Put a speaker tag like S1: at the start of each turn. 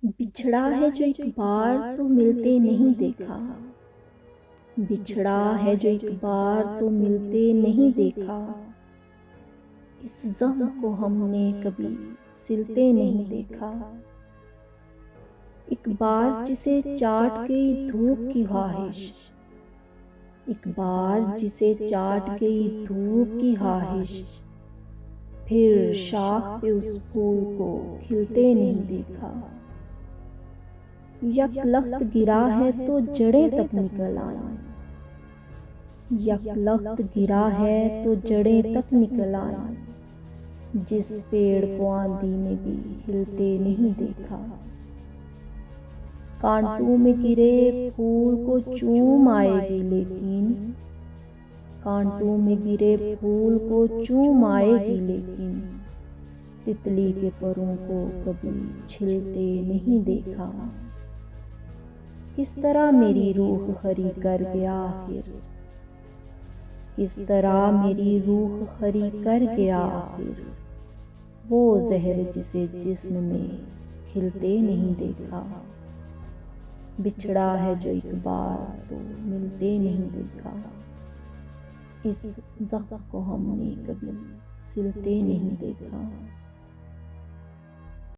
S1: बिछड़ा है जो एक बार तो मिलते नहीं देखा, बिछड़ा है जो एक बार तो मिलते नहीं देखा। इस ज़ख्म को हमने कभी सिलते नहीं देखा। एक बार जिसे चाट गई धूप की ख्वाहिश, एक बार जिसे चाट गई धूप की ख्वाहिश, फिर शाख पे उस फूल को खिलते नहीं देखा। यकलख्त गिरा है तो जड़ें तक निकल आईं, यकलख्त गिरा है तो जड़ें तक निकल आईं। जिस पेड़ को आंधी में भी हिलते नहीं देखा। कांटों में गिरे फूल को चूम आएगी लेकिन, कांटों में गिरे फूल को चूम आएगी लेकिन, तितली के परों को कभी छिलते नहीं देखा। किस तरह मेरी रूह खरी कर गया आखिर, किस तरह मेरी रूह खरी कर गया आखिर। वो जहर जिसे जिस्म में खिलते नहीं देखा। बिछड़ा है जो एक बार तो मिलते नहीं देखा। इस ज़ख्म को हमने कभी सिलते नहीं देखा।